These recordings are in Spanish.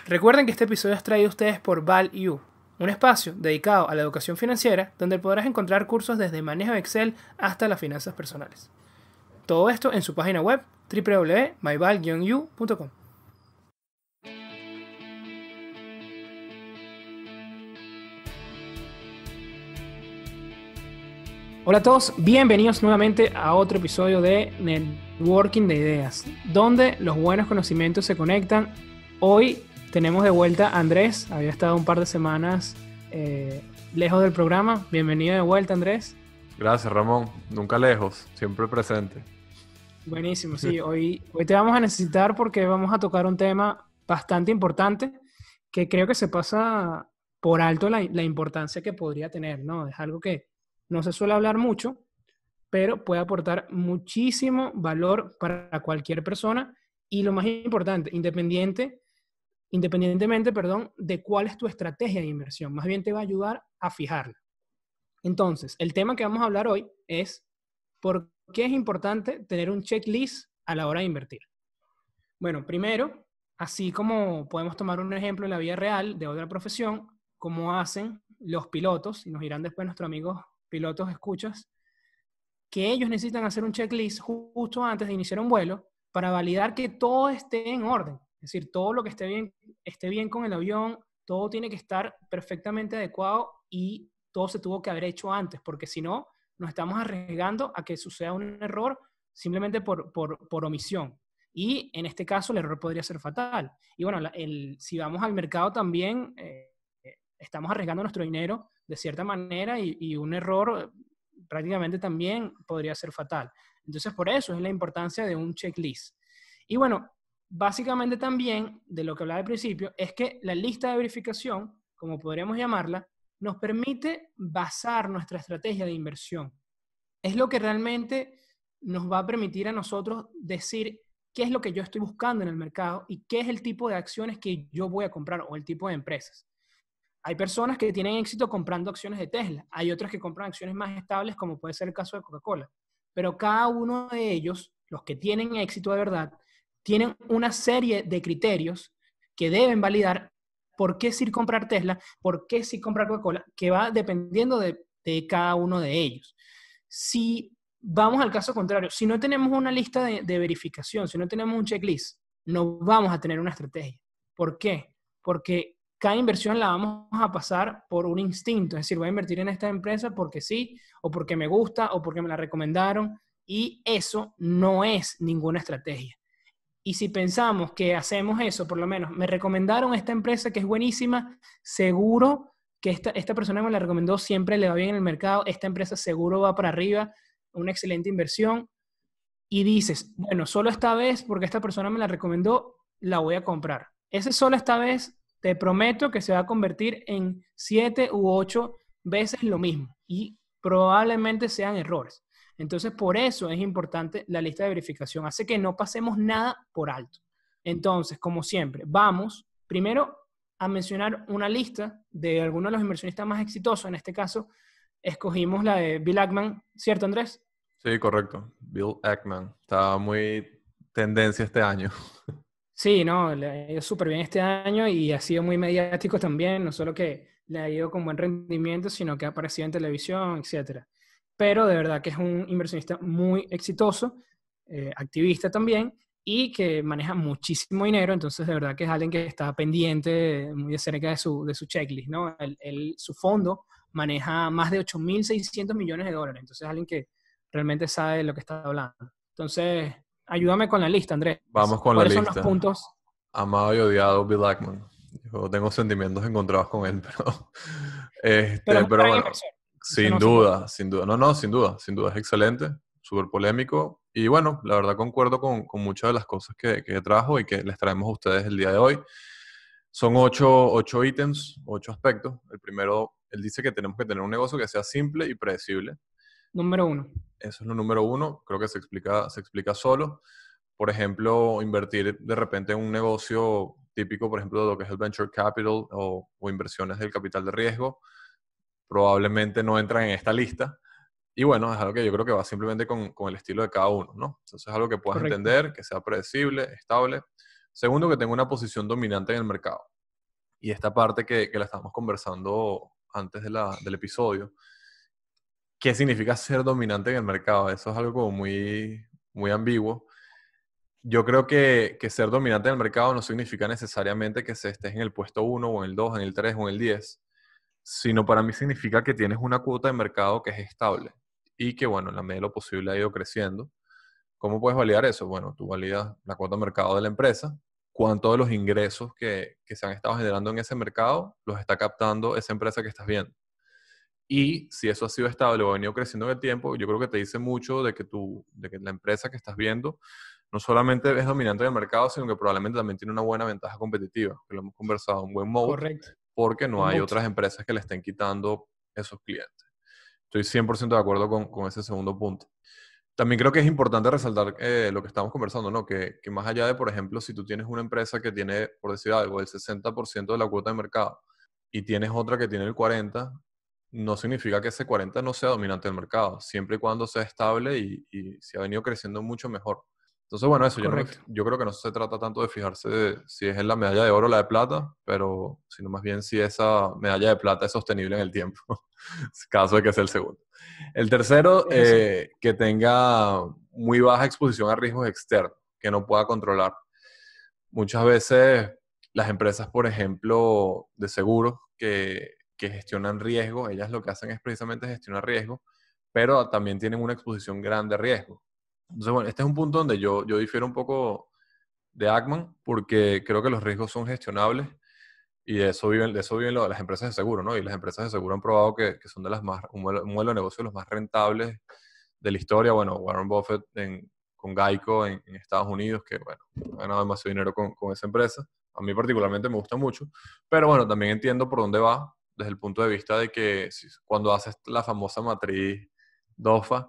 Recuerden que este episodio es traído a ustedes por ValU, un espacio dedicado a la educación financiera donde podrás encontrar cursos desde manejo de Excel hasta las finanzas personales. Todo esto en su página web www.myval-u.com. Hola a todos, bienvenidos nuevamente a otro episodio de Networking de Ideas, donde los buenos conocimientos se conectan. Hoy tenemos de vuelta a Andrés, había estado un par de semanas lejos del programa. Bienvenido de vuelta, Andrés. Gracias, Ramón. Nunca lejos, siempre presente. Buenísimo, sí. Hoy te vamos a necesitar porque vamos a tocar un tema bastante importante que creo que se pasa por alto la importancia que podría tener, ¿no? Es algo que no se suele hablar mucho, pero puede aportar muchísimo valor para cualquier persona y lo más importante, independientemente, de cuál es tu estrategia de inversión. Más bien te va a ayudar a fijarla. Entonces, el tema que vamos a hablar hoy es por qué es importante tener un checklist a la hora de invertir. Bueno, primero, así como podemos tomar un ejemplo en la vida real de otra profesión, como hacen los pilotos, y nos dirán después nuestros amigos pilotos escuchas, que ellos necesitan hacer un checklist justo antes de iniciar un vuelo para validar que todo esté en orden. Es decir, todo lo que esté bien con el avión, todo tiene que estar perfectamente adecuado y todo se tuvo que haber hecho antes, porque si no, nos estamos arriesgando a que suceda un error simplemente por omisión. Y en este caso el error podría ser fatal. Y bueno, si vamos al mercado también, estamos arriesgando nuestro dinero de cierta manera y un error prácticamente también podría ser fatal. Entonces, por eso es la importancia de un checklist. Y bueno, básicamente también, de lo que hablaba al principio, es que la lista de verificación, como podríamos llamarla, nos permite basar nuestra estrategia de inversión. Es lo que realmente nos va a permitir a nosotros decir qué es lo que yo estoy buscando en el mercado y qué es el tipo de acciones que yo voy a comprar o el tipo de empresas. Hay personas que tienen éxito comprando acciones de Tesla. Hay otras que compran acciones más estables, como puede ser el caso de Coca-Cola. Pero cada uno de ellos, los que tienen éxito de verdad, tienen una serie de criterios que deben validar por qué sí comprar Tesla, por qué sí comprar Coca-Cola, que va dependiendo de cada uno de ellos. Si vamos al caso contrario, si no tenemos una lista de verificación, si no tenemos un checklist, no vamos a tener una estrategia. ¿Por qué? Porque cada inversión la vamos a pasar por un instinto, es decir, voy a invertir en esta empresa porque sí, o porque me gusta, o porque me la recomendaron, y eso no es ninguna estrategia. Y si pensamos que hacemos eso, por lo menos, me recomendaron esta empresa que es buenísima, seguro que esta persona que me la recomendó siempre le va bien en el mercado, esta empresa seguro va para arriba, una excelente inversión, y dices, bueno, solo esta vez, porque esta persona me la recomendó, la voy a comprar. Ese solo esta vez, te prometo que se va a convertir en 7 u 8 veces lo mismo y probablemente sean errores. Entonces, por eso es importante la lista de verificación. Hace que no pasemos nada por alto. Entonces, como siempre, vamos primero a mencionar una lista de algunos de los inversionistas más exitosos. En este caso, escogimos la de Bill Ackman, ¿cierto, Andrés? Sí, correcto. Bill Ackman. Estaba muy tendencia este año. Sí, no, le ha ido súper bien este año y ha sido muy mediático también, no solo que le ha ido con buen rendimiento, sino que ha aparecido en televisión, etcétera. Pero de verdad que es un inversionista muy exitoso, activista también, y que maneja muchísimo dinero, entonces de verdad que es alguien que está pendiente muy de cerca de su checklist, ¿no? Su fondo maneja más de 8.600 millones de dólares, entonces es alguien que realmente sabe de lo que está hablando. Entonces, ayúdame con la lista, Andrés. Vamos con la ¿Cuáles son los lista. puntos? Amado y odiado Bill Ackman. Yo tengo sentimientos encontrados con él, pero, Pero es un pero gran bueno, inversor. Eso sin no se puede. duda, sin duda. No, no, sin duda es excelente, súper polémico. Y bueno, la verdad concuerdo con muchas de las cosas que trajo y que les traemos a ustedes el día de hoy. Son ocho ítems, 8 aspectos. El primero, él dice que tenemos que tener un negocio que sea simple y predecible. Número uno. Eso es lo número uno, creo que se explica solo. Por ejemplo, invertir de repente en un negocio típico, por ejemplo, de lo que es el venture capital o inversiones del capital de riesgo, probablemente no entran en esta lista. Y bueno, es algo que yo creo que va simplemente con el estilo de cada uno, ¿no? Entonces es algo que puedas Correcto. entender, que sea predecible, estable. Segundo, que tenga una posición dominante en el mercado. y esta parte que la estábamos conversando antes del episodio, ¿qué significa ser dominante en el mercado? Eso es algo como muy, muy ambiguo. Yo creo que ser dominante en el mercado no significa necesariamente que se estés en el puesto 1 o en el 2, en el 3 o en el 10, sino para mí significa que tienes una cuota de mercado que es estable y que, bueno, en la medida de lo posible ha ido creciendo. ¿Cómo puedes validar eso? Bueno, tú validas la cuota de mercado de la empresa, cuánto de los ingresos que se han estado generando en ese mercado los está captando esa empresa que estás viendo. Y si eso ha sido estable o ha venido creciendo en el tiempo, yo creo que te dice mucho de que la empresa que estás viendo no solamente es dominante en el mercado, sino que probablemente también tiene una buena ventaja competitiva, que lo hemos conversado, un buen moat, Correcto. porque no Un hay moat. otras empresas que le estén quitando esos clientes. Estoy 100% de acuerdo con ese segundo punto. También creo que es importante resaltar lo que estamos conversando, ¿no? Que más allá de, por ejemplo, si tú tienes una empresa que tiene, por decir algo, el 60% de la cuota de mercado y tienes otra que tiene el 40%, no significa que ese 40% no sea dominante del mercado, siempre y cuando sea estable y si ha venido creciendo mucho mejor. Entonces, bueno, eso Correcto. yo creo que no se trata tanto de fijarse si es en la medalla de oro o la de plata, pero sino más bien si esa medalla de plata es sostenible en el tiempo, caso de que sea el segundo. El tercero, Es así. que tenga muy baja exposición a riesgos externos, que no pueda controlar. Muchas veces las empresas, por ejemplo, de seguros que gestionan riesgo, ellas lo que hacen es precisamente gestionar riesgo, pero también tienen una exposición grande a riesgo. Entonces, bueno, este es un punto donde yo difiero un poco de Ackman, porque creo que los riesgos son gestionables y de eso viven las empresas de seguro, ¿no? Y las empresas de seguro han probado que son de las más, un modelo de negocio de los más rentables de la historia. Bueno, Warren Buffett con Geico en Estados Unidos, que bueno, ha ganado demasiado dinero con esa empresa. A mí particularmente me gusta mucho, pero bueno, también entiendo por dónde va, desde el punto de vista de que cuando haces la famosa matriz DOFA,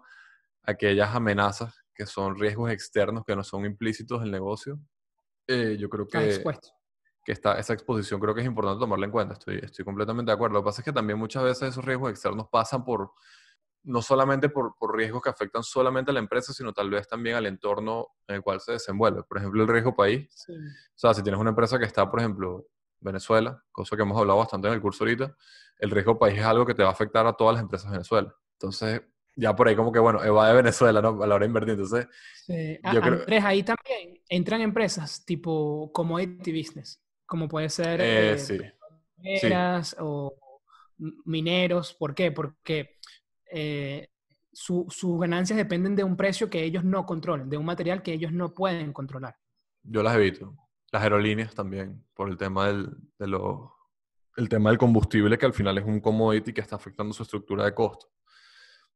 aquellas amenazas que son riesgos externos que no son implícitos del negocio, yo creo Estás expuesto. que esa exposición creo que es importante tomarla en cuenta. Estoy completamente de acuerdo. Lo que pasa es que también muchas veces esos riesgos externos pasan no solamente por riesgos que afectan solamente a la empresa, sino tal vez también al entorno en el cual se desenvuelve. Por ejemplo, el riesgo país. Sí. O sea, si tienes una empresa que está, por ejemplo, Venezuela, cosa que hemos hablado bastante en el curso ahorita, el riesgo país es algo que te va a afectar a todas las empresas de Venezuela. Entonces, ya por ahí como que, bueno, va de Venezuela, ¿no? A la hora de invertir. Entonces, Sí. yo creo, Andrés, ahí también entran empresas tipo commodity business, como puede ser sí, sí, mineras o mineros. ¿Por qué? Porque sus ganancias dependen de un precio que ellos no controlan, de un material que ellos no pueden controlar. yo las evito. Las aerolíneas también, por el tema el tema del combustible, que al final es un commodity que está afectando su estructura de costo.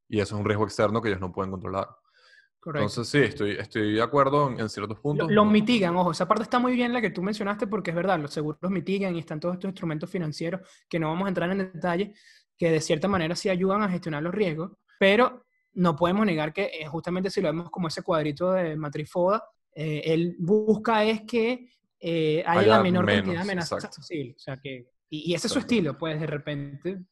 Y eso es un riesgo externo que ellos no pueden controlar. Correcto. Entonces, sí, estoy de acuerdo en ciertos puntos. Lo mitigan, ojo, esa parte está muy bien la que tú mencionaste porque es verdad, los seguros mitigan y están todos estos instrumentos financieros que no vamos a entrar en detalle, que de cierta manera sí ayudan a gestionar los riesgos, pero no podemos negar que justamente si lo vemos como ese cuadrito de matriz FODA, él busca es que haya la Haya menor cantidad de menos, amenazas exacto. posible. O sea que, y ese es su Exacto. estilo, pues de repente,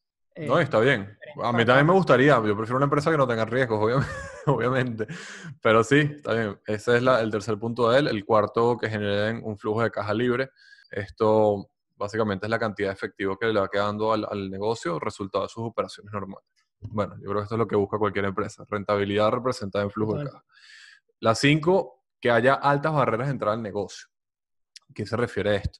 No, está bien. diferente A mí para también cada me persona. gustaría. Yo prefiero una empresa que no tenga riesgos, obviamente. obviamente. Pero sí, está bien. Ese es el tercer punto de él. El cuarto, que generen un flujo de caja libre. Esto básicamente es la cantidad de efectivo que le va quedando al negocio, resultado de sus operaciones normales. Bueno, yo creo que esto es lo que busca cualquier empresa. Rentabilidad representada en flujo de Total. caja. La cinco, que haya altas barreras de entrada al negocio. ¿A qué se refiere esto?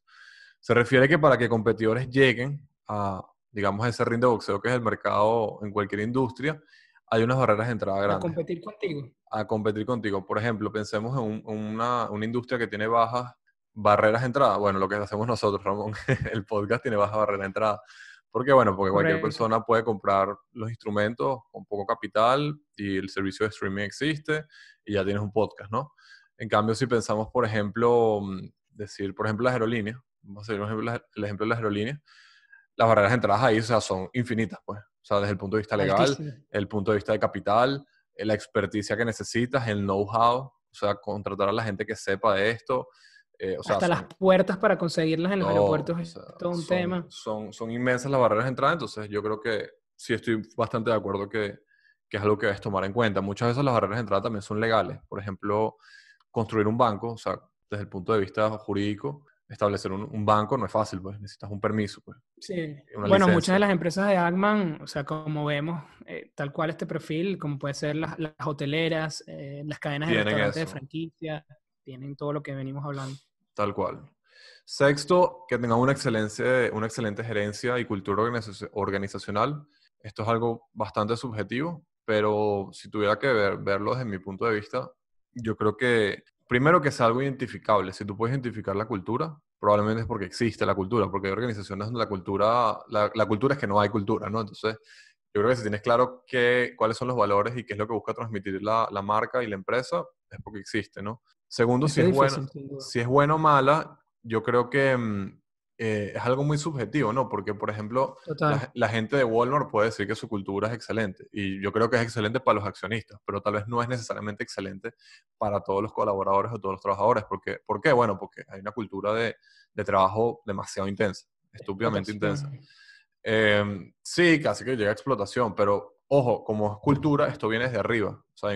Se refiere que para que competidores lleguen a, digamos, ese ring de boxeo que es el mercado en cualquier industria, hay unas barreras de entrada A grandes competir contigo. a competir contigo. Por ejemplo, pensemos en una industria que tiene bajas barreras de entrada. Bueno, lo que hacemos nosotros, Ramón, el podcast tiene baja barrera de entrada. ¿Por qué? Bueno, porque cualquier Correcto. persona puede comprar los instrumentos con poco capital y el servicio de streaming existe y ya tienes un podcast, ¿no? En cambio, si pensamos, por ejemplo, decir, por ejemplo, las aerolíneas, vamos a hacer el ejemplo de las aerolíneas, las barreras de entrada ahí, o sea, son infinitas, pues. O sea, desde el punto de vista legal, Altísimo. el punto de vista de capital, la experticia que necesitas, el know-how, o sea, contratar a la gente que sepa de esto, o sea, Hasta las puertas para conseguirlas en los todo, aeropuertos o es sea, todo un tema. son inmensas las barreras de entrada, entonces yo creo que sí estoy bastante de acuerdo que es algo que debes tomar en cuenta. Muchas veces las barreras de entrada también son legales, por ejemplo, construir un banco, o sea, desde el punto de vista jurídico, establecer un banco no es fácil, pues necesitas un permiso, pues, Sí. una Bueno, muchas de licencia. las empresas de Agman, o sea, como vemos, tal cual este perfil, como puede ser las hoteleras, las cadenas de Tienen restaurantes de eso, franquicia, tienen todo lo que venimos hablando. tal cual. Sexto, que tengan una excelente gerencia y cultura organizacional. Esto es algo bastante subjetivo, pero si tuviera que verlo desde mi punto de vista, yo creo que primero que sea algo identificable. Si tú puedes identificar la cultura, probablemente es porque existe la cultura, porque hay organizaciones donde la cultura es que no hay cultura, ¿no? Entonces, yo creo que si tienes claro cuáles son los valores y qué es lo que busca transmitir la marca y la empresa, es porque existe, ¿no? Segundo, Es que es difícil, sin duda. si es buena o mala, yo creo que es algo muy subjetivo, ¿no? Porque, por ejemplo, Total. la gente de Walmart puede decir que su cultura es excelente y yo creo que es excelente para los accionistas, pero tal vez no es necesariamente excelente para todos los colaboradores o todos los trabajadores. ¿Por qué? Bueno, porque hay una cultura de trabajo demasiado intensa, estúpidamente intensa. Explotación. Sí, casi que llega a explotación, pero ojo, como es cultura, esto viene desde arriba. O sea,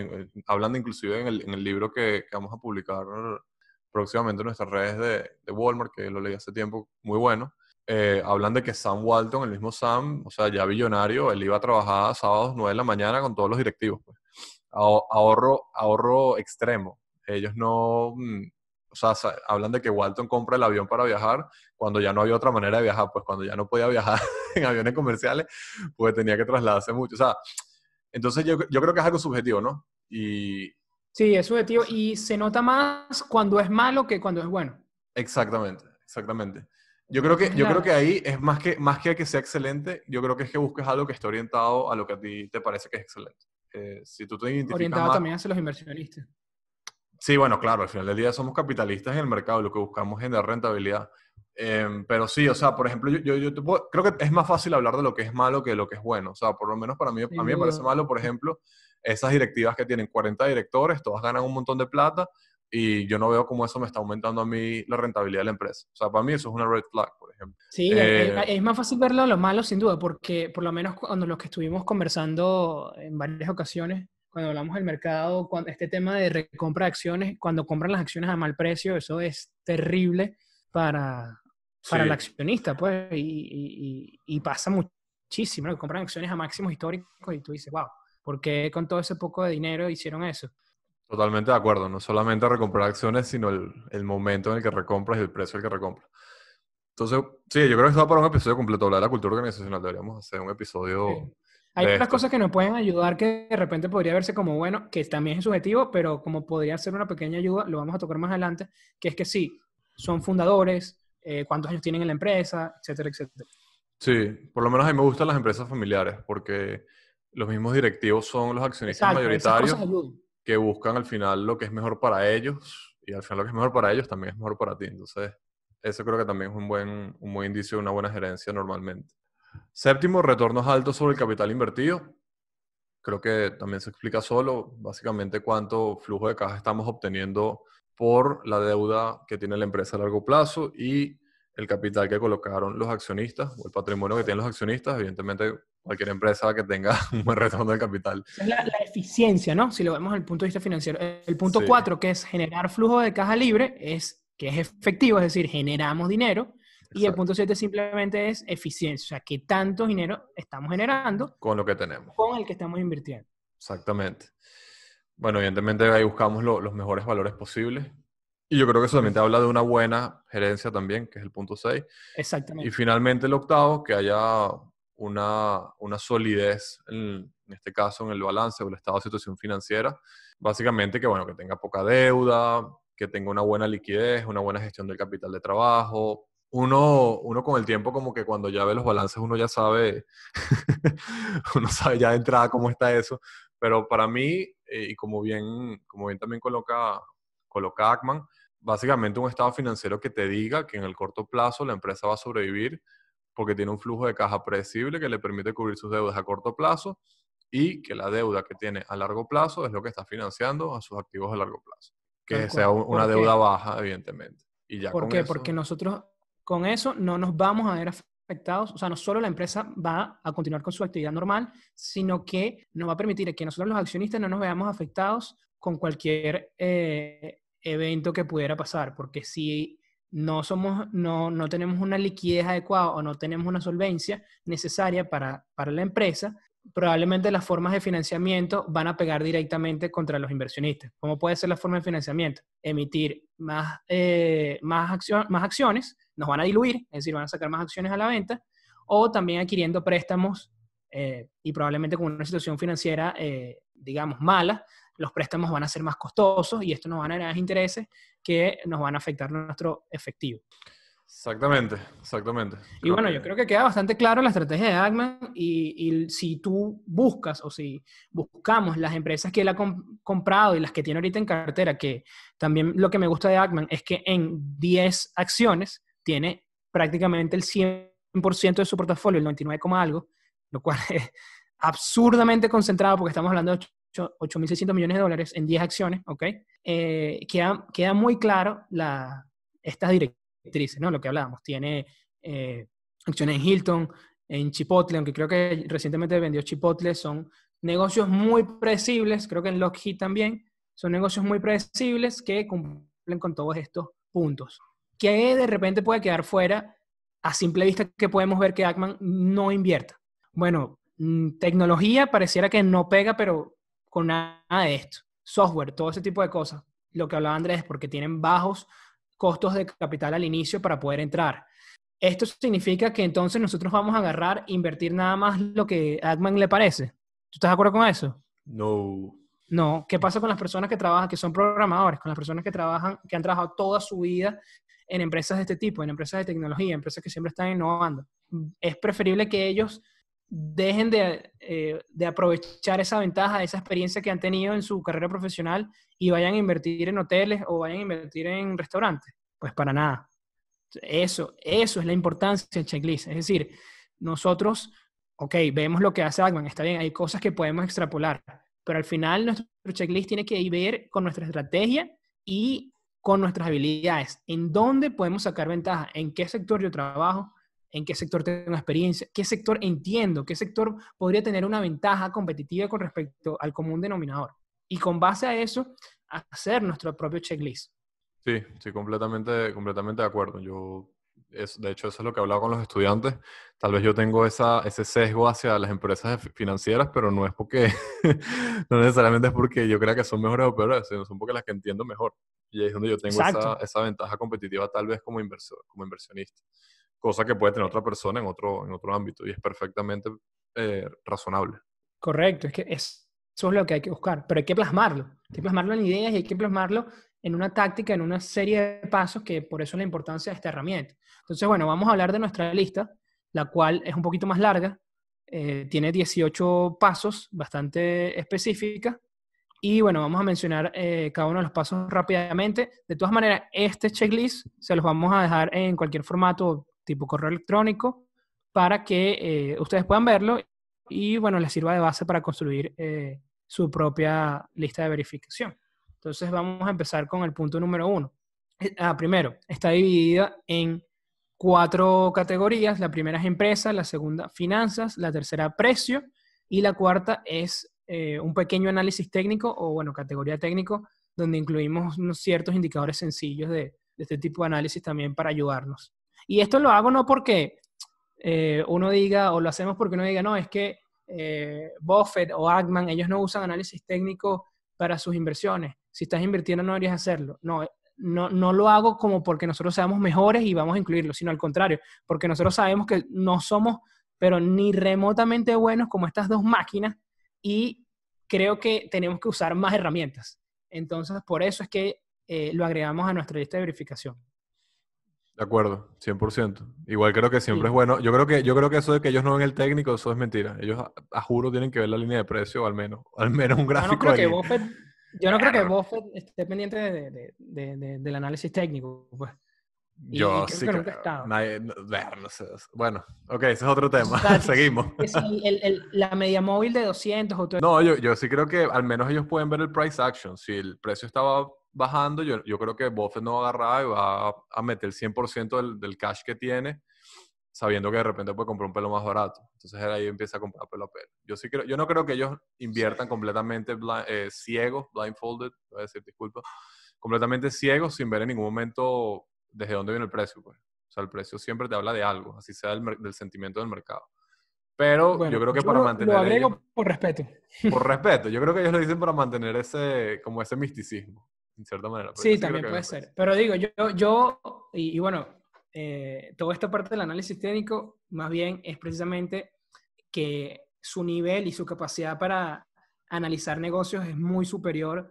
hablando inclusive en el libro que vamos a publicar próximamente en nuestras redes de Walmart, que lo leí hace tiempo, muy bueno. Hablan de que Sam Walton, el mismo Sam, o sea, ya billonario, él iba a trabajar sábados 9 de la mañana con todos los directivos. Pues. Ahorro extremo. Ellos no, o sea, hablan de que Walton compra el avión para viajar cuando ya no había otra manera de viajar, pues cuando ya no podía viajar en aviones comerciales, pues tenía que trasladarse mucho. O sea, entonces yo creo que es algo subjetivo, ¿no? Y Sí, es subjetivo y se nota más cuando es malo que cuando es bueno. exactamente, exactamente. Esa es Yo creo que la... ahí es más que sea excelente, yo creo que es que busques algo que esté orientado a lo que a ti te parece que es excelente. Si tú te identificas orientada más. también hacia los inversionistas. Sí, bueno, claro, al final del día somos capitalistas en el mercado, lo que buscamos es generar rentabilidad. Pero sí, o sea, por ejemplo, creo que es más fácil hablar de lo que es malo que de lo que es bueno. O sea, por lo menos para mí, a Sin mí me parece duda. malo, por ejemplo, esas directivas que tienen 40 directores, todas ganan un montón de plata y yo no veo cómo eso me está aumentando a mí la rentabilidad de la empresa. O sea, para mí eso es una red flag, por ejemplo. Sí, es más fácil verlo lo malo, sin duda, porque por lo menos cuando los que estuvimos conversando en varias ocasiones, cuando hablamos del mercado, cuando, este tema de recompra de acciones, cuando compran las acciones a mal precio, eso es terrible para, para el Sí, accionista, pues, y pasa muchísimo, ¿no? Que compran acciones a máximos históricos y tú dices, wow, ¿por qué con todo ese poco de dinero hicieron eso? totalmente de acuerdo. No solamente recomprar acciones, sino el momento en el que recompras y el precio al que recompras. Entonces, sí, yo creo que esto va para un episodio completo, hablar de la cultura organizacional. Deberíamos hacer un episodio Sí. Hay de otras esto. cosas que nos pueden ayudar que de repente podría verse como bueno, que también es subjetivo, pero como podría ser una pequeña ayuda, lo vamos a tocar más adelante, que es que sí, son fundadores, cuántos años tienen en la empresa, etcétera, etcétera. Sí, por lo menos a mí me gustan las empresas familiares porque los mismos directivos son los accionistas Exacto, esas cosas mayoritarios ayudan. que buscan al final lo que es mejor para ellos y al final lo que es mejor para ellos también es mejor para ti. Entonces, eso creo que también es un buen indicio de una buena gerencia normalmente. Séptimo, retornos altos sobre el capital invertido. Creo que también se explica solo, básicamente cuánto flujo de caja estamos obteniendo por la deuda que tiene la empresa a largo plazo y el capital que colocaron los accionistas o el patrimonio que tienen los accionistas. Evidentemente, cualquier empresa que tenga un buen retorno del capital. Esa es la eficiencia, ¿no? Si lo vemos desde el punto de vista financiero. El punto Sí, 4, que es generar flujo de caja libre, es que es efectivo, es decir, generamos dinero. Y el exacto. punto 7 simplemente es eficiencia, o sea, qué tanto dinero estamos generando Con lo que tenemos. con el que estamos invirtiendo. Exactamente. Bueno, evidentemente ahí buscamos los mejores valores posibles. Y yo creo que eso también te Correcto. habla de una buena gerencia también, que es el punto 6. Y Exactamente. finalmente el octavo, que haya una solidez, en este caso en el balance o el estado de situación financiera. Básicamente que, bueno, que tenga poca deuda, que tenga una buena liquidez, una buena gestión del capital de trabajo. Uno con el tiempo como que cuando ya ve los balances uno ya sabe, uno sabe ya de entrada cómo está eso. Pero para mí, y como bien también coloca Ackman, básicamente un estado financiero que te diga que en el corto plazo la empresa va a sobrevivir porque tiene un flujo de caja predecible que le permite cubrir sus deudas a corto plazo y que la deuda que tiene a largo plazo es lo que está financiando a sus activos a largo plazo. Tal Que sea cual. una ¿Por deuda qué? baja, evidentemente. Y ya ¿Por con qué? Porque eso, nosotros con eso no nos vamos a ver afectados, o sea, no solo la empresa va a continuar con su actividad normal, sino que nos va a permitir que nosotros los accionistas no nos veamos afectados con cualquier evento que pudiera pasar, porque si no tenemos una liquidez adecuada o no tenemos una solvencia necesaria para la empresa, probablemente las formas de financiamiento van a pegar directamente contra los inversionistas. ¿Cómo puede ser la forma de financiamiento? Emitir más acciones, nos van a diluir, es decir, van a sacar más acciones a la venta, o también adquiriendo préstamos y probablemente con una situación financiera, digamos, mala, los préstamos van a ser más costosos y esto nos va a generar intereses que nos van a afectar nuestro efectivo. Exactamente, exactamente. Y bueno, yo creo que queda bastante claro la estrategia de Ackman y si tú buscas o si buscamos las empresas que él ha comprado y las que tiene ahorita en cartera, que también lo que me gusta de Ackman es que en 10 acciones tiene prácticamente el 100% de su portafolio, el 99, algo, lo cual es absurdamente concentrado porque estamos hablando de 8.600 millones de dólares en 10 acciones, ¿ok? Queda muy claro estas directrices, ¿no? Lo que hablábamos. Tiene acciones en Hilton, en Chipotle, aunque creo que recientemente vendió Chipotle. Son negocios muy predecibles, creo que en Lockheed también. Son negocios muy predecibles que cumplen con todos estos puntos. Que de repente puede quedar fuera a simple vista que podemos ver que Ackman no invierta. Bueno, tecnología pareciera que no pega, pero con nada de esto. Software, todo ese tipo de cosas. Lo que hablaba Andrés, porque tienen bajos costos de capital al inicio para poder entrar. Esto significa que entonces nosotros vamos a agarrar, invertir nada más lo que a Ackman le parece. ¿Tú estás de acuerdo con eso? No. No. ¿Qué pasa con las personas que trabajan, que son programadores, con las personas que trabajan, que han trabajado toda su vida en empresas de este tipo, en empresas de tecnología, empresas que siempre están innovando? Es preferible que ellos dejen de aprovechar esa ventaja, esa experiencia que han tenido en su carrera profesional y vayan a invertir en hoteles o vayan a invertir en restaurantes. Pues para nada. Eso es la importancia del checklist. Es decir, nosotros, ok, vemos lo que hace Ackman, está bien, hay cosas que podemos extrapolar, pero al final nuestro checklist tiene que ver con nuestra estrategia y con nuestras habilidades. ¿En dónde podemos sacar ventaja? ¿En qué sector yo trabajo? ¿En qué sector tengo experiencia? ¿Qué sector entiendo? ¿Qué sector podría tener una ventaja competitiva con respecto al común denominador? Y con base a eso, hacer nuestro propio checklist. Sí, sí, completamente de acuerdo. De hecho, eso es lo que he hablado con los estudiantes. Tal vez yo tengo ese sesgo hacia las empresas financieras, pero no es porque, no necesariamente es porque yo crea que son mejores o peores, sino son porque las que entiendo mejor. Y ahí es donde yo tengo Exacto. esa ventaja competitiva tal vez como inversionista. Cosa que puede tener otra persona en otro ámbito y es perfectamente razonable. Correcto, es que eso es lo que hay que buscar, pero hay que plasmarlo. Hay que plasmarlo en ideas y hay que plasmarlo en una táctica, en una serie de pasos, que por eso es la importancia de esta herramienta. Entonces, bueno, vamos a hablar de nuestra lista, la cual es un poquito más larga, tiene 18 pasos, bastante específica, y bueno, vamos a mencionar cada uno de los pasos rápidamente. De todas maneras, este checklist se los vamos a dejar en cualquier formato tipo correo electrónico para que ustedes puedan verlo y bueno, les sirva de base para construir su propia lista de verificación. Entonces vamos a empezar con el punto número 1. Primero, está dividida en 4 categorías. La primera es empresa, la segunda finanzas, la tercera precio y la cuarta es un pequeño análisis técnico o bueno, categoría técnico, donde incluimos unos ciertos indicadores sencillos de este tipo de análisis también para ayudarnos. Y esto lo hago no porque uno diga, o lo hacemos porque uno diga, no, es que Buffett o Ackman, ellos no usan análisis técnico para sus inversiones. Si estás invirtiendo no deberías hacerlo. No lo hago como porque nosotros seamos mejores y vamos a incluirlo, sino al contrario, porque nosotros sabemos que no somos, pero ni remotamente buenos como estas dos máquinas y creo que tenemos que usar más herramientas. Entonces, por eso es que lo agregamos a nuestra lista de verificación. De acuerdo, 100%. Igual creo que siempre Sí. es bueno. Yo creo que eso de que ellos no ven el técnico, eso es mentira. Ellos a juro tienen que ver la línea de precio, o al menos un Yo no gráfico creo de que línea. Buffett, yo no creo que Buffett esté pendiente del análisis técnico, pues. Y Yo creo sí que nunca ha creo. estado. No sé. Bueno, ok, ese es otro O tema. sea, Seguimos. que si la media móvil de 200 o todo. No, yo sí creo que al menos ellos pueden ver el price action. Si el precio estaba bajando, yo creo que Buffett no va a agarrar y va a meter el 100% del cash que tiene, sabiendo que de repente puede comprar un pelo más barato. Entonces él ahí empieza a comprar pelo a pelo. Yo no creo que ellos inviertan completamente ciegos, blindfolded, voy a decir, disculpa, completamente ciegos sin ver en ningún momento desde dónde viene el precio, pues. O sea, el precio siempre te habla de algo, así sea del sentimiento del mercado. Pero yo Bueno, creo que yo para lo mantener ellos, agrego por respeto. por respeto, yo creo que ellos lo dicen para mantener como ese misticismo, en cierta manera. Pero yo Sí, sí creo también que hay puede un precio. ser. Pero digo, yo y bueno, toda esta parte del análisis técnico, más bien es precisamente que su nivel y su capacidad para analizar negocios es muy superior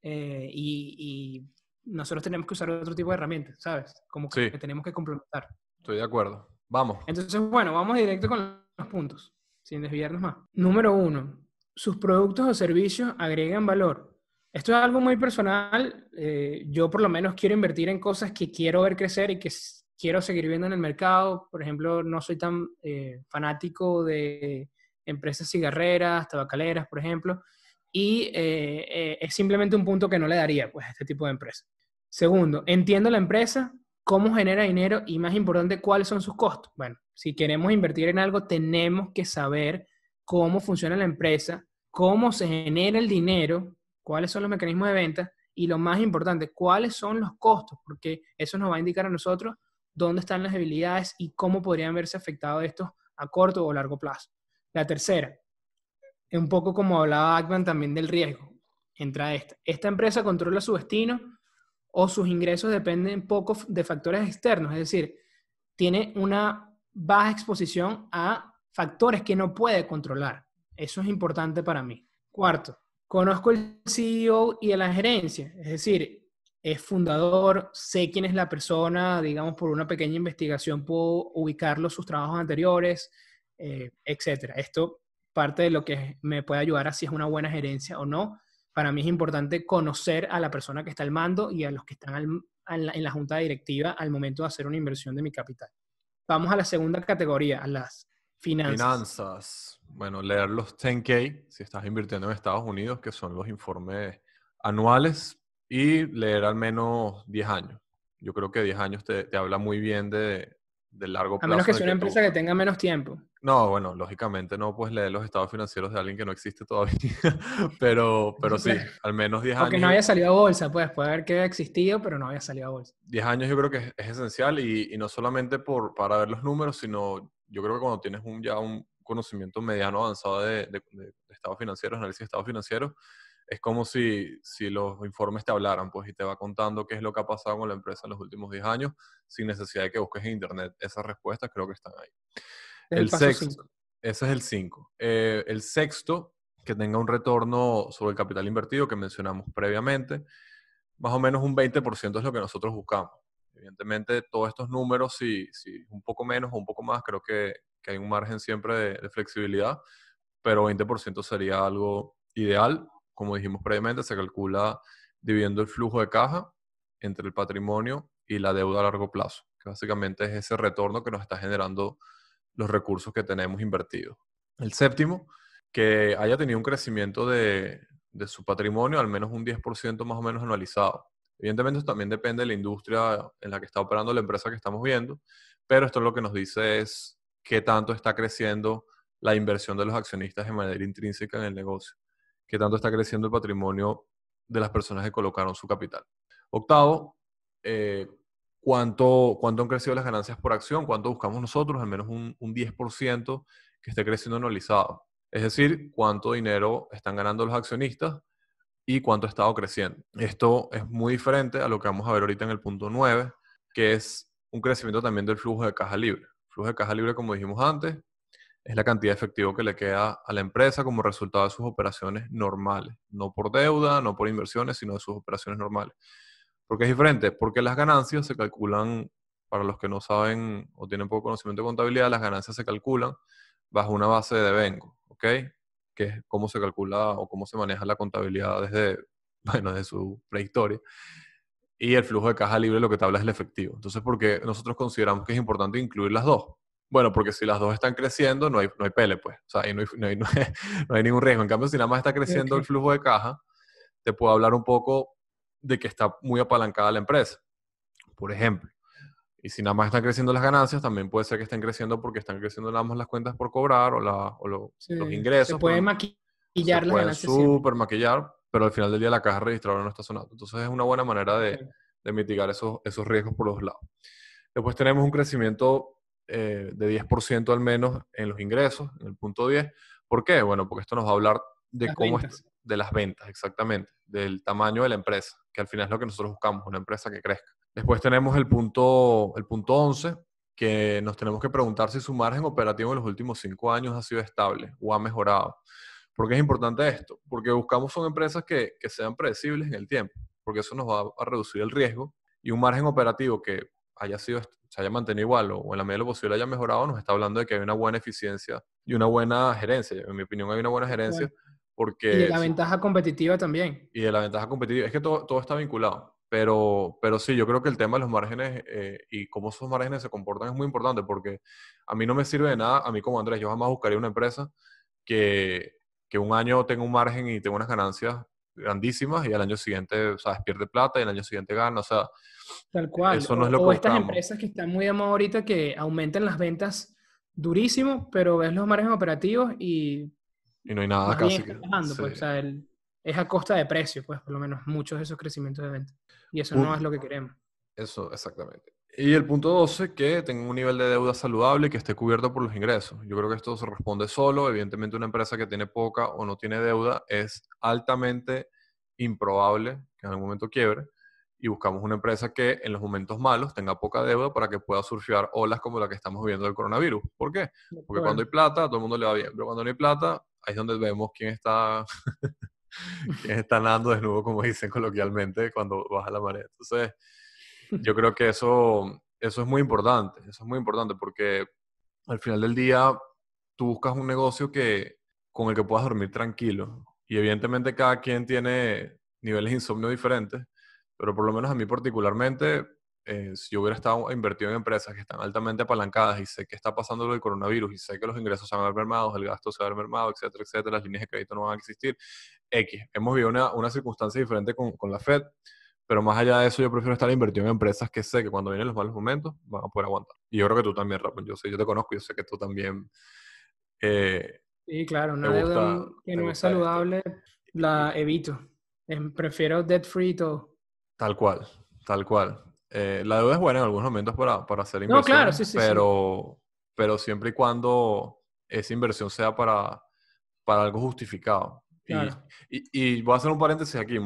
y nosotros tenemos que usar otro tipo de herramientas, ¿sabes? Como que Sí, tenemos que complementar. estoy de acuerdo. Vamos. Entonces, bueno, vamos directo con los puntos, sin desviarnos más. Número uno, sus productos o servicios agregan valor. Esto es algo muy personal. Yo por lo menos quiero invertir en cosas que quiero ver crecer y que quiero seguir viendo en el mercado. Por ejemplo, no soy tan fanático de empresas cigarreras, tabacaleras, por ejemplo. Y es simplemente un punto que no le daría pues, a este tipo de empresas. Segundo, entiendo la empresa, cómo genera dinero y más importante, cuáles son sus costos. Bueno, si queremos invertir en algo, tenemos que saber cómo funciona la empresa, cómo se genera el dinero, cuáles son los mecanismos de venta y lo más importante, cuáles son los costos, porque eso nos va a indicar a nosotros dónde están las debilidades y cómo podrían verse afectados estos a corto o largo plazo. La tercera, es un poco como hablaba Ackman también del riesgo. Entra esta. Esta empresa controla su destino o sus ingresos dependen poco de factores externos, es decir, tiene una baja exposición a factores que no puede controlar. Eso es importante para mí. Cuarto, conozco el CEO y a la gerencia, es decir, es fundador, sé quién es la persona, digamos, por una pequeña investigación puedo ubicarlo sus trabajos anteriores, etcétera. Esto parte de lo que me puede ayudar a si es una buena gerencia o no. Para mí es importante conocer a la persona que está al mando y a los que están en la junta directiva al momento de hacer una inversión de mi capital. Vamos a la segunda categoría, a las finanzas. Finanzas. Bueno, leer los 10K, si estás invirtiendo en Estados Unidos, que son los informes anuales, y leer al menos 10 años. Yo creo que 10 años te habla muy bien del largo A menos plazo que en el sea que una tú... empresa que tenga menos tiempo. No, bueno, lógicamente no puedes leer los estados financieros de alguien que no existe todavía, pero sí, Claro. al menos 10 O que años, no haya salido a bolsa, pues puede haber que haya existido, pero no había salido a bolsa. 10 años yo creo que es esencial y no solamente para ver los números, sino yo creo que cuando tienes ya un conocimiento mediano avanzado de estados financieros, análisis de estados financieros, es como si los informes te hablaran, pues, y te va contando qué es lo que ha pasado con la empresa en los últimos 10 años, sin necesidad de que busques en internet. Esas respuestas creo que están ahí. Es el El paso sexto, 5. ese es el 5. El sexto, que tenga un retorno sobre el capital invertido que mencionamos previamente. Más o menos un 20% es lo que nosotros buscamos. Evidentemente, todos estos números, si un poco menos o un poco más, creo que hay un margen siempre de flexibilidad, pero 20% sería algo ideal. Como dijimos previamente, se calcula dividiendo el flujo de caja entre el patrimonio y la deuda a largo plazo, que básicamente es ese retorno que nos está generando los recursos que tenemos invertidos. El séptimo, que haya tenido un crecimiento de su patrimonio, al menos un 10% más o menos anualizado. Evidentemente, esto también depende de la industria en la que está operando la empresa que estamos viendo, pero esto lo que nos dice es qué tanto está creciendo la inversión de los accionistas de manera intrínseca en el negocio, qué tanto está creciendo el patrimonio de las personas que colocaron su capital. Octavo, cuánto han crecido las ganancias por acción, cuánto buscamos nosotros, al menos un 10% que esté creciendo anualizado. Es decir, cuánto dinero están ganando los accionistas y cuánto ha estado creciendo. Esto es muy diferente a lo que vamos a ver ahorita en el punto 9, que es un crecimiento también del flujo de caja libre. El flujo de caja libre, como dijimos antes, es la cantidad de efectivo que le queda a la empresa como resultado de sus operaciones normales. No por deuda, no por inversiones, sino de sus operaciones normales. ¿Por qué es diferente? Porque las ganancias se calculan, para los que no saben o tienen poco conocimiento de contabilidad, las ganancias se calculan bajo una base de devengo, ¿ok? Que es cómo se calcula o cómo se maneja la contabilidad desde, bueno, desde su prehistoria. Y el flujo de caja libre lo que te habla es el efectivo. Entonces, ¿por qué nosotros consideramos que es importante incluir las dos? Bueno, porque si las dos están creciendo, no hay pele, pues. O sea, ahí no hay ningún riesgo. En cambio, si nada más está creciendo el Okay. flujo de caja, te puedo hablar un poco de que está muy apalancada la empresa, por ejemplo. Y si nada más están creciendo las ganancias, también puede ser que estén creciendo porque están creciendo nada más las cuentas por cobrar los Se ingresos, puede pero se maquillar las pueden ganancias siempre. súper maquillar, pero al final del día la caja registradora no está sonando. Entonces es una buena manera Okay. de mitigar esos riesgos por los lados. Después tenemos un crecimiento de 10% al menos en los ingresos, en el punto 10. ¿Por qué? Bueno, porque esto nos va a hablar de Las cómo ventas. de las ventas, exactamente, del tamaño de la empresa, que al final es lo que nosotros buscamos, una empresa que crezca. Después tenemos el punto 11, que nos tenemos que preguntar si su margen operativo en los últimos 5 años ha sido estable o ha mejorado. ¿Por qué es importante esto? Porque buscamos son empresas que sean predecibles en el tiempo, porque eso nos va a reducir el riesgo, y un margen operativo que se haya mantenido igual o en la medida de lo posible haya mejorado, nos está hablando de que hay una buena eficiencia y una buena gerencia. En mi opinión hay una buena gerencia Y de porque la ventaja competitiva también. y de la ventaja competitiva. Es que todo está vinculado. Pero sí, yo creo que el tema de los márgenes y cómo esos márgenes se comportan es muy importante, porque a mí no me sirve de nada, a mí como Andrés, yo jamás buscaría una empresa que, que un año tenga un margen y tenga unas ganancias grandísimas y al año siguiente, ¿sabes?, pierde plata y al año siguiente gana. O sea, Tal cual. eso no es O, lo que o estas buscamos. empresas que están muy de moda ahorita que aumentan las ventas durísimo, pero ves los márgenes operativos y Y no hay nada más bien casi está que... bajando, Sí. pues, o sea, es a costa de precio, pues, por lo menos muchos de esos crecimientos de venta. Y eso no es Pun- lo que queremos. Eso, exactamente. Y el punto 12, que tenga un nivel de deuda saludable y que esté cubierto por los ingresos. Yo creo que esto se responde solo. Evidentemente, una empresa que tiene poca o no tiene deuda es altamente improbable que en algún momento quiebre. Y buscamos una empresa que en los momentos malos tenga poca deuda para que pueda surfear olas como la que estamos viviendo del coronavirus. ¿Por qué? De Porque cuando acuerdo. hay plata, a todo el mundo le va bien. Pero cuando no hay plata, ahí es donde vemos quién está, quién está nadando desnudo, como dicen coloquialmente, cuando baja la marea. Entonces, yo creo que eso es muy importante. Eso es muy importante porque al final del día tú buscas un negocio con el que puedas dormir tranquilo. Y evidentemente cada quien tiene niveles de insomnio diferentes, pero por lo menos a mí particularmente, si yo hubiera estado invertido en empresas que están altamente apalancadas y sé que está pasando lo del coronavirus y sé que los ingresos se van a ver mermados, el gasto se va a ver mermado, etcétera, etcétera, las líneas de crédito no van a existir, X. Hemos vivido una circunstancia diferente con la Fed, pero más allá de eso, yo prefiero estar invertido en empresas que sé que cuando vienen los malos momentos van a poder aguantar. Y yo creo que tú también, Rafa. Yo te conozco, yo sé que tú también eh, Sí, claro, te una deuda gusta, que te no es gusta esto. saludable, Y la evito. Prefiero debt free y todo. tal cual, tal cual. La deuda es buena en algunos momentos para hacer No, claro, inversiones, sí, sí, sí. pero siempre y cuando esa inversión sea para algo justificado. Y, Claro. y voy a hacer un paréntesis aquí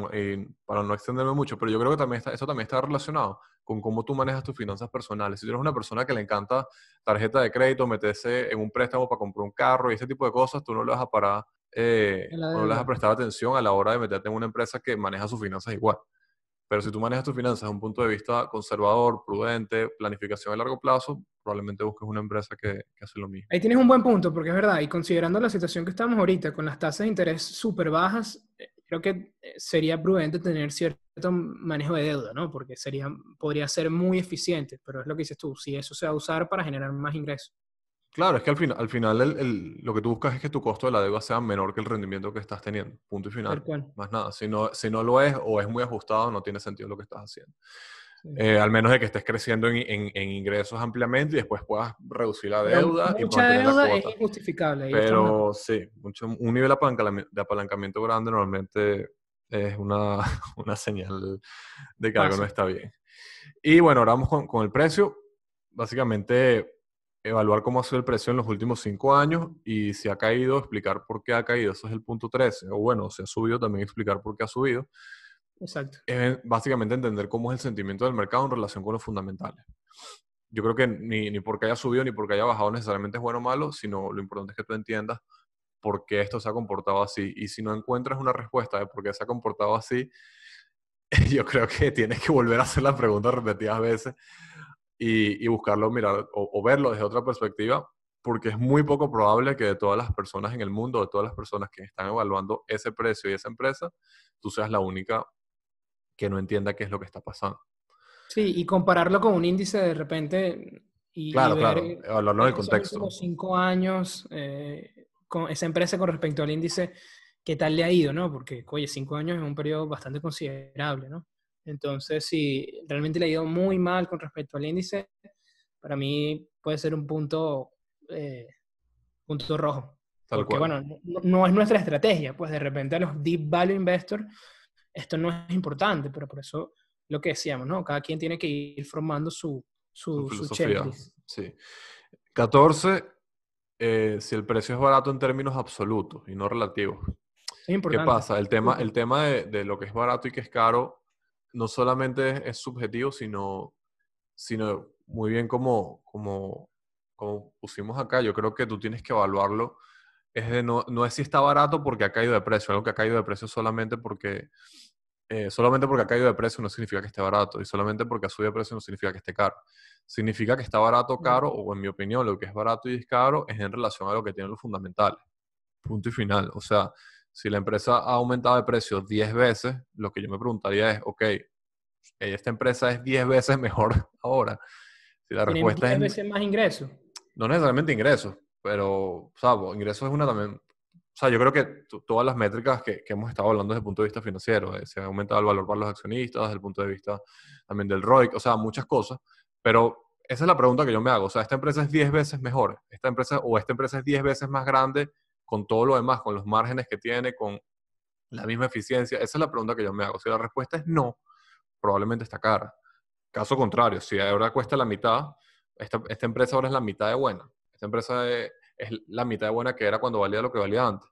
para no extenderme mucho, pero yo creo que eso también está relacionado con cómo tú manejas tus finanzas personales. Si tú eres una persona que le encanta tarjeta de crédito, meterse en un préstamo para comprar un carro y ese tipo de cosas, tú no le vas a parar En la o no le vas a deuda. prestar atención a la hora de meterte en una empresa que maneja sus finanzas igual. Pero si tú manejas tus finanzas desde un punto de vista conservador, prudente, planificación a largo plazo, probablemente busques una empresa que hace lo mismo. Ahí tienes un buen punto, porque es verdad, y considerando la situación que estamos ahorita, con las tasas de interés súper bajas, creo que sería prudente tener cierto manejo de deuda, ¿no? Porque podría ser muy eficiente, pero es lo que dices tú, si eso se va a usar para generar más ingresos. Claro, es que al final lo que tú buscas es que tu costo de la deuda sea menor que el rendimiento que estás teniendo. Punto y Tal final. cual. Más nada. Si no lo es o es muy ajustado, no tiene sentido lo que estás haciendo. Sí. Al menos de que estés creciendo en ingresos ampliamente y después puedas reducir la Pero deuda y mucha mantener la deuda es cuota. injustificable, ahí estamos de Pero acuerdo. sí, un nivel de apalancamiento grande normalmente es una, una señal de que algo no Paso. está bien. Y bueno, ahora vamos con el precio. Básicamente, evaluar cómo ha sido el precio en los últimos 5 años y si ha caído, explicar por qué ha caído. Eso es el punto 13. O bueno, si ha subido, también explicar por qué ha subido. Exacto. Es básicamente entender cómo es el sentimiento del mercado en relación con los fundamentales. Yo creo que ni porque haya subido ni porque haya bajado necesariamente es bueno o malo, sino lo importante es que tú entiendas por qué esto se ha comportado así. Y si no encuentras una respuesta de por qué se ha comportado así, yo creo que tienes que volver a hacer la pregunta repetidas veces y buscarlo, mirar o verlo desde otra perspectiva, porque es muy poco probable que de todas las personas en el mundo, de todas las personas que están evaluando ese precio y esa empresa, tú seas la única que no entienda qué es lo que está pasando. Sí, y compararlo con un índice de repente y Claro, ver claro, evaluarlo en el esos contexto. últimos 5 años con esa empresa con respecto al índice, qué tal le ha ido, ¿no? Porque, oye, 5 años es un periodo bastante considerable, ¿no? Entonces, si realmente le ha ido muy mal con respecto al índice, para mí puede ser un punto rojo. Tal Porque, cual. bueno, no es nuestra estrategia, pues de repente a los deep value investors esto no es importante, pero por eso lo que decíamos, ¿no? Cada quien tiene que ir formando su Filosofía, checklist. sí. 14, si el precio es barato en términos absolutos y no relativos. Es ¿Qué importante. pasa? El tema de lo que es barato y que es caro no solamente es subjetivo, sino muy bien como pusimos acá. Yo creo que tú tienes que evaluarlo. No es si está barato porque ha caído de precio. Algo que ha caído de precio solamente porque ha caído de precio no significa que esté barato. Y solamente porque ha subido de precio no significa que esté caro. Significa que está barato o caro, o en mi opinión, lo que es barato y es caro es en relación a lo que tienen los fundamentales. Punto y final. O sea, si la empresa ha aumentado de precio 10 veces, lo que yo me preguntaría es, ok, esta empresa es 10 veces mejor ahora. Si la Tienen respuesta 10 es veces más ingresos. no necesariamente ingresos, pero, o sea, ingresos es una también. O sea, yo creo que todas las métricas que hemos estado hablando desde el punto de vista financiero, se ha aumentado el valor para los accionistas, desde el punto de vista también del ROIC, o sea, muchas cosas, pero esa es la pregunta que yo me hago. O sea, esta empresa es 10 veces mejor, esta empresa es 10 veces más grande con todo lo demás, con los márgenes que tiene, con la misma eficiencia. Esa es la pregunta que yo me hago. Si la respuesta es no, probablemente está cara. Caso contrario, si ahora cuesta la mitad, esta empresa ahora es la mitad de buena. Esta empresa es la mitad de buena que era cuando valía lo que valía antes.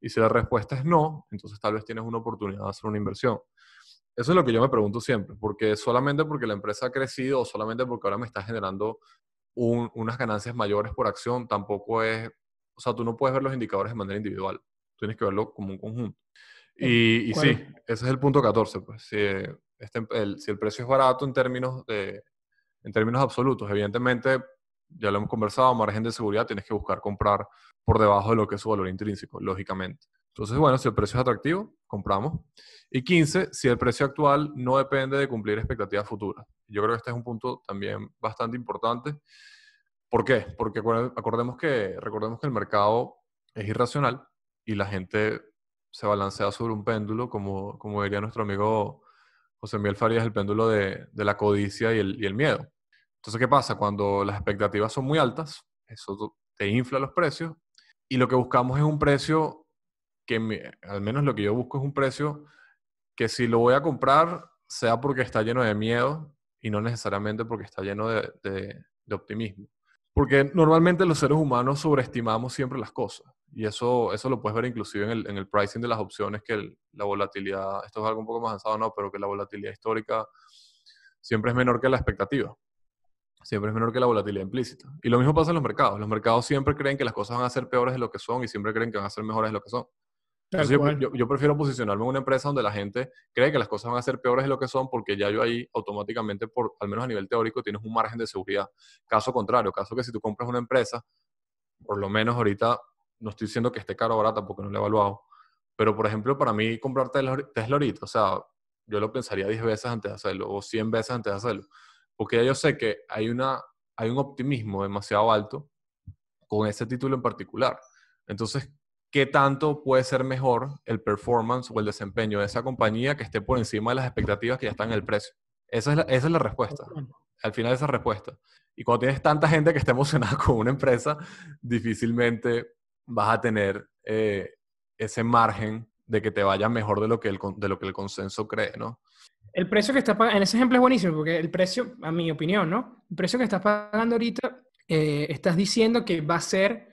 Y si la respuesta es no, entonces tal vez tienes una oportunidad de hacer una inversión. Eso es lo que yo me pregunto siempre, porque solamente porque la empresa ha crecido o solamente porque ahora me está generando unas ganancias mayores por acción, tampoco es, o sea, tú no puedes ver los indicadores de manera individual, tienes que verlo como un conjunto. Y sí, ¿Cuál? ese es el punto 14, pues. Si el precio es barato en términos absolutos, evidentemente, ya lo hemos conversado, margen de seguridad, tienes que buscar comprar por debajo de lo que es su valor intrínseco, lógicamente. Entonces, bueno, si el precio es atractivo, compramos. Y 15, si el precio actual no depende de cumplir expectativas futuras. Yo creo que este es un punto también bastante importante. ¿Por qué? Porque recordemos que el mercado es irracional y la gente se balancea sobre un péndulo, como diría nuestro amigo José Miguel Farías, el péndulo de la codicia y el miedo. Entonces, ¿qué pasa? Cuando las expectativas son muy altas, eso te infla los precios y lo que buscamos es un precio al menos lo que yo busco es un precio que si lo voy a comprar sea porque está lleno de miedo y no necesariamente porque está lleno de optimismo. Porque normalmente los seres humanos sobreestimamos siempre las cosas. Y eso lo puedes ver inclusive en el pricing de las opciones, que la volatilidad, esto es algo un poco más avanzado, no, pero que la volatilidad histórica siempre es menor que la expectativa. Siempre es menor que la volatilidad implícita. Y lo mismo pasa en los mercados. Los mercados siempre creen que las cosas van a ser peores de lo que son y siempre creen que van a ser mejores de lo que son. Tal Entonces cual. yo prefiero posicionarme en una empresa donde la gente cree que las cosas van a ser peores de lo que son porque ya yo ahí automáticamente, al menos a nivel teórico, tienes un margen de seguridad. Caso contrario, caso que si tú compras una empresa, por lo menos ahorita, no estoy diciendo que esté caro o barata porque no lo he evaluado, pero por ejemplo, para mí comprar Tesla ahorita, o sea, yo lo pensaría 10 veces antes de hacerlo o 100 veces antes de hacerlo, porque ya yo sé que hay un optimismo demasiado alto con ese título en particular. Entonces, ¿qué tanto puede ser mejor el performance o el desempeño de esa compañía que esté por encima de las expectativas que ya están en el precio? Esa es la respuesta. Al final esa es la respuesta. Y cuando tienes tanta gente que está emocionada con una empresa, difícilmente vas a tener ese margen de que te vaya mejor de lo que el consenso cree, ¿no? El precio que está pagando, en ese ejemplo es buenísimo, porque el precio, a mi opinión, ¿no? El precio que estás pagando ahorita, estás diciendo que va a ser,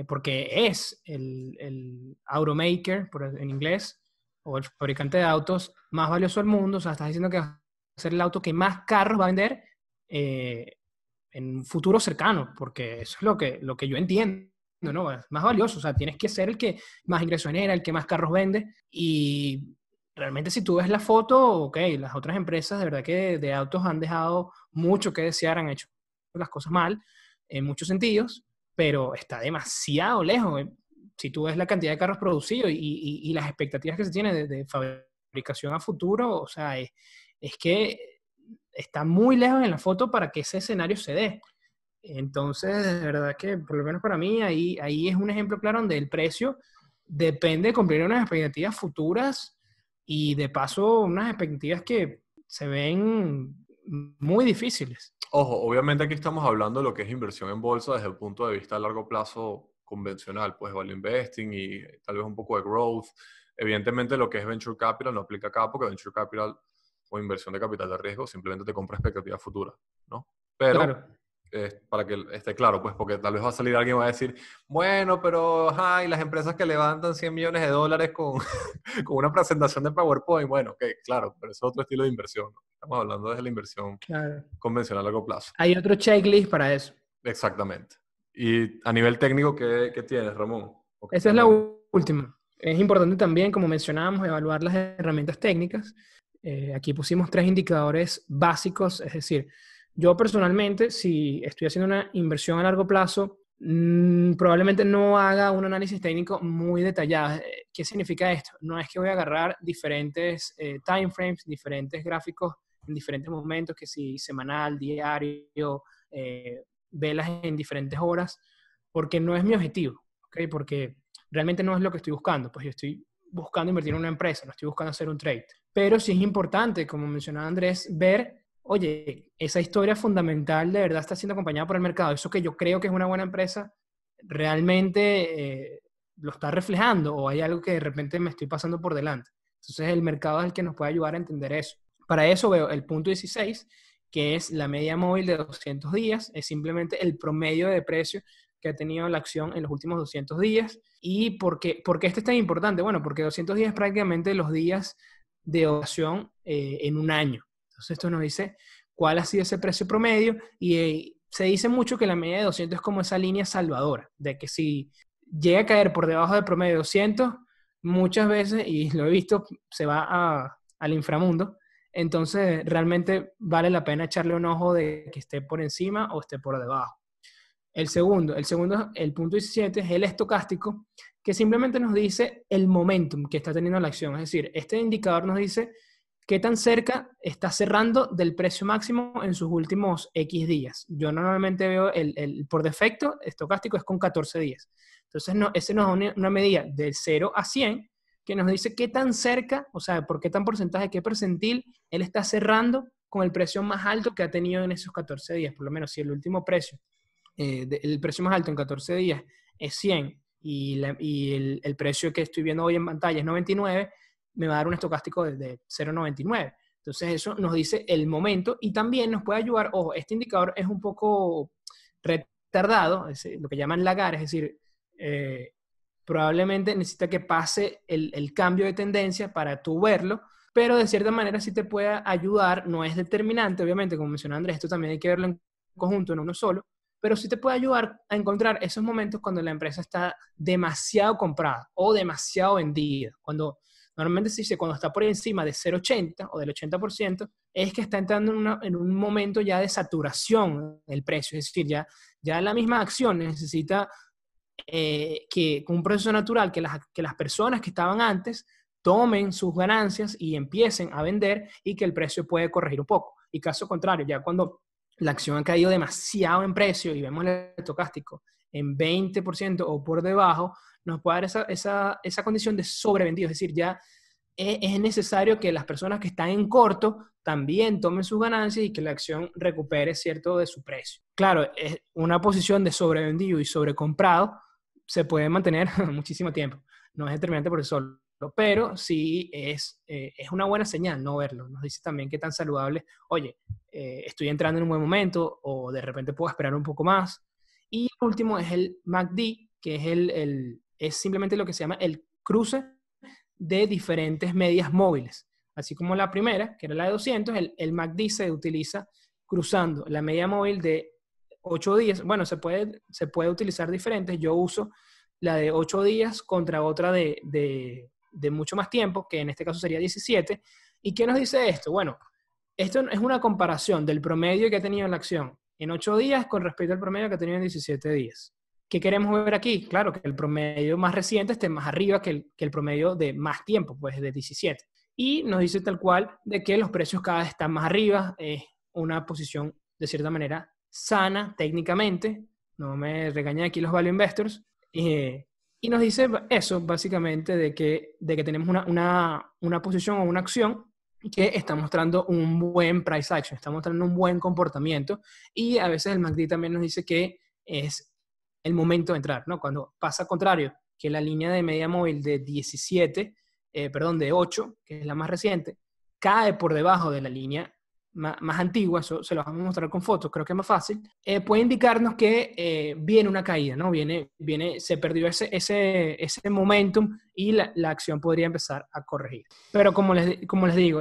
porque es el automaker, en inglés, o el fabricante de autos más valioso del mundo, o sea, estás diciendo que va a ser el auto que más carros va a vender en un futuro cercano, porque eso es lo que yo entiendo, ¿no? Es más valioso, o sea, tienes que ser el que más ingresos genera, el que más carros vende, y realmente si tú ves la foto, ok, las otras empresas de verdad que de autos han dejado mucho que desear, han hecho las cosas mal en muchos sentidos, pero está demasiado lejos. Si tú ves la cantidad de carros producidos y las expectativas que se tienen de fabricación a futuro, o sea, es que está muy lejos en la foto para que ese escenario se dé. Entonces, de verdad que, por lo menos para mí, ahí es un ejemplo claro donde el precio depende de cumplir unas expectativas futuras y de paso unas expectativas que se ven muy difíciles. Ojo, obviamente aquí estamos hablando de lo que es inversión en bolsa desde el punto de vista a largo plazo convencional, pues value investing y tal vez un poco de growth. Evidentemente lo que es venture capital no aplica acá porque venture capital o inversión de capital de riesgo, simplemente te compra expectativas futuras, ¿no? Pero Claro. para que esté claro, pues porque tal vez va a salir alguien y va a decir, bueno, pero ajá, y las empresas que levantan $100 millones con, con una presentación de PowerPoint, bueno, ok, claro, pero eso es otro estilo de inversión, ¿no? Estamos hablando de la inversión Claro. convencional a largo plazo. Hay otro checklist para eso. Exactamente. Y a nivel técnico, ¿qué tienes, Ramón? ¿O qué Esa es estás la viendo? última. Es importante también, como mencionábamos, evaluar las herramientas técnicas. Aquí pusimos 3 indicadores básicos, es decir, yo personalmente, si estoy haciendo una inversión a largo plazo, probablemente no haga un análisis técnico muy detallado. ¿Qué significa esto? No es que voy a agarrar diferentes timeframes, diferentes gráficos en diferentes momentos, que si semanal, diario, velas en diferentes horas, porque no es mi objetivo, ¿ok? Porque realmente no es lo que estoy buscando. Pues yo estoy buscando invertir en una empresa, no estoy buscando hacer un trade. Pero sí es importante, como mencionaba Andrés, ver, oye, esa historia fundamental de verdad está siendo acompañada por el mercado. Eso que yo creo que es una buena empresa, realmente lo está reflejando o hay algo que de repente me estoy pasando por delante. Entonces el mercado es el que nos puede ayudar a entender eso. Para eso veo el punto 16, que es la media móvil de 200 días, es simplemente el promedio de precio que ha tenido la acción en los últimos 200 días. ¿Y por qué este es tan importante? Bueno, porque 200 días es prácticamente los días de operación en un año. Entonces esto nos dice cuál ha sido ese precio promedio y se dice mucho que la media de 200 es como esa línea salvadora, de que si llega a caer por debajo del promedio de 200, muchas veces, y lo he visto, se va al inframundo. Entonces realmente vale la pena echarle un ojo de que esté por encima o esté por debajo. El punto 17 es el estocástico, que simplemente nos dice el momentum que está teniendo la acción. Es decir, este indicador nos dice qué tan cerca está cerrando del precio máximo en sus últimos X días. Yo normalmente veo por defecto, estocástico es con 14 días. Entonces, no, ese nos da una medida de 0 a 100 que nos dice qué tan cerca, o sea, por qué tan porcentaje, qué percentil él está cerrando con el precio más alto que ha tenido en esos 14 días. Por lo menos, si el último precio el precio más alto en 14 días es 100 y el precio que estoy viendo hoy en pantalla es 99, me va a dar un estocástico de 0,99. Entonces eso nos dice el momento y también nos puede ayudar, ojo, este indicador es un poco retardado, es lo que llaman lagar, es decir, probablemente necesita que pase el cambio de tendencia para tú verlo, pero de cierta manera sí te puede ayudar, no es determinante, obviamente, como mencionó Andrés, esto también hay que verlo en conjunto, en uno solo, pero sí te puede ayudar a encontrar esos momentos cuando la empresa está demasiado comprada o demasiado vendida. Cuando normalmente se dice cuando está por encima de 0,80 o del 80%, es que está entrando en un momento ya de saturación del precio. Es decir, ya la misma acción necesita que con un proceso natural, que las personas que estaban antes tomen sus ganancias y empiecen a vender y que el precio puede corregir un poco. Y caso contrario, ya cuando la acción ha caído demasiado en precio y vemos el estocástico en 20% o por debajo, nos puede dar esa condición de sobrevendido. Es decir, ya es necesario que las personas que están en corto también tomen sus ganancias y que la acción recupere cierto de su precio. Claro, es una posición de sobrevendido y sobrecomprado se puede mantener muchísimo tiempo. No es determinante por sí solo, pero sí es una buena señal no verlo. Nos dice también qué tan saludable, oye, estoy entrando en un buen momento o de repente puedo esperar un poco más. Y el último es el MACD, que es simplemente lo que se llama el cruce de diferentes medias móviles. Así como la primera, que era la de 200, el MACD se utiliza cruzando la media móvil de 8 días. Bueno, se puede utilizar diferentes. Yo uso la de 8 días contra otra de mucho más tiempo, que en este caso sería 17. ¿Y qué nos dice esto? Bueno, esto es una comparación del promedio que ha tenido la acción en 8 días con respecto al promedio que ha tenido en 17 días. ¿Qué queremos ver aquí? Claro, que el promedio más reciente esté más arriba que el promedio de más tiempo, pues de 17. Y nos dice tal cual de que los precios cada vez están más arriba. Es una posición, de cierta manera, sana técnicamente. No me regañan aquí los value investors. Y nos dice eso, básicamente, de que tenemos una posición o una acción que está mostrando un buen price action, está mostrando un buen comportamiento. Y a veces el MACD también nos dice que es el momento de entrar, ¿no? Cuando pasa contrario, que la línea de media móvil de 17, de 8, que es la más reciente, cae por debajo de la línea más antigua, eso se lo vamos a mostrar con fotos, creo que es más fácil, puede indicarnos que viene una caída, ¿no? Se perdió ese momentum y la acción podría empezar a corregir. Pero como les digo,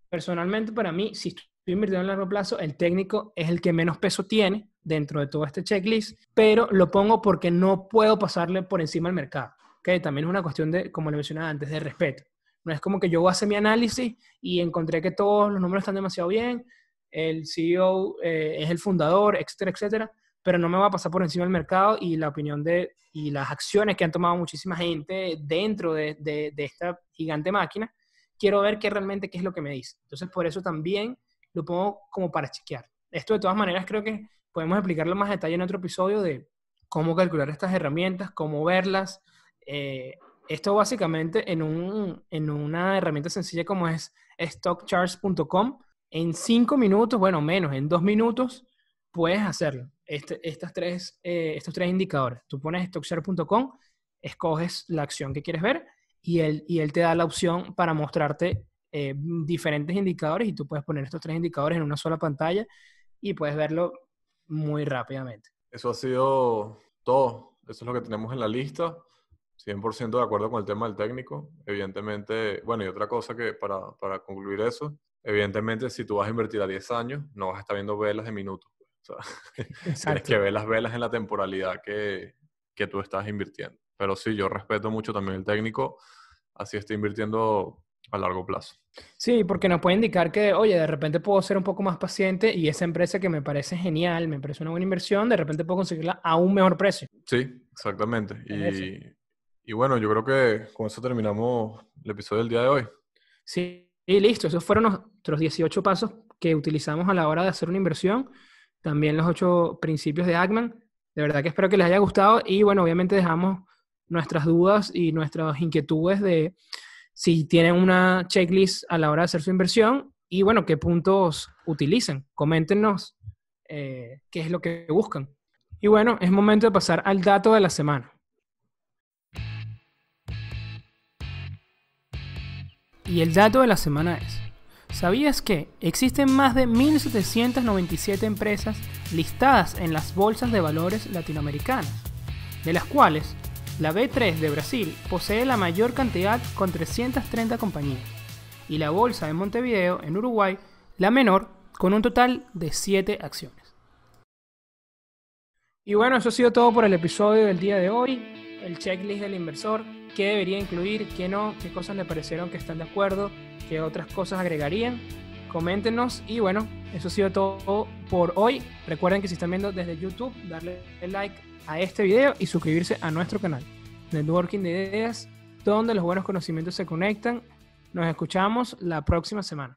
personalmente para mí, si estoy invirtiendo a largo plazo, el técnico es el que menos peso tiene dentro de todo este checklist, pero lo pongo porque no puedo pasarle por encima al mercado, ¿okay? También es una cuestión de, como le mencionaba antes, de respeto. No es como que yo voy a hacer mi análisis y encontré que todos los números están demasiado bien, el CEO es el fundador, etcétera, etcétera, pero no me va a pasar por encima del mercado y la opinión y las acciones que han tomado muchísima gente dentro de esta gigante máquina. Quiero ver qué es lo que me dice. Entonces, por eso también lo pongo como para chequear. Esto, de todas maneras, creo que podemos explicarlo más detalle en otro episodio de cómo calcular estas herramientas, cómo verlas. Esto básicamente en una herramienta sencilla como es stockcharts.com, en 5 minutos, bueno, menos, en 2 minutos, puedes hacerlo. Estos tres indicadores. Tú pones stockcharts.com, escoges la acción que quieres ver y él te da la opción para mostrarte diferentes indicadores y tú puedes poner estos 3 indicadores en una sola pantalla y puedes verlo muy rápidamente. Eso ha sido todo. Eso es lo que tenemos en la lista. 100% de acuerdo con el tema del técnico. Evidentemente, bueno, y otra cosa que para concluir eso, evidentemente si tú vas a invertir a 10 años, no vas a estar viendo velas de minutos. O sea, tienes que ver las velas en la temporalidad que tú estás invirtiendo. Pero sí, yo respeto mucho también el técnico, así esté invirtiendo a largo plazo. Sí, porque nos puede indicar que, oye, de repente puedo ser un poco más paciente y esa empresa que me parece genial, me parece una buena inversión, de repente puedo conseguirla a un mejor precio. Sí, exactamente. Y bueno, yo creo que con eso terminamos el episodio del día de hoy. Sí, y listo. Esos fueron nuestros 18 pasos que utilizamos a la hora de hacer una inversión. También los 8 principios de Ackman. De verdad que espero que les haya gustado y bueno, obviamente dejamos nuestras dudas y nuestras inquietudes de si tienen una checklist a la hora de hacer su inversión y bueno, qué puntos utilizan. Coméntenos qué es lo que buscan. Y bueno, es momento de pasar al dato de la semana. Y el dato de la semana es: ¿sabías que existen más de 1.797 empresas listadas en las bolsas de valores latinoamericanas, de las cuales la B3 de Brasil posee la mayor cantidad con 330 compañías, y la bolsa de Montevideo en Uruguay la menor con un total de 7 acciones? Y bueno, eso ha sido todo por el episodio del día de hoy, el checklist del inversor, qué debería incluir, qué no, qué cosas le parecieron que están de acuerdo, qué otras cosas agregarían. Coméntenos y bueno, eso ha sido todo por hoy. Recuerden que si están viendo desde YouTube, darle like a este video y suscribirse a nuestro canal Networking de Ideas, donde los buenos conocimientos se conectan. Nos escuchamos la próxima semana.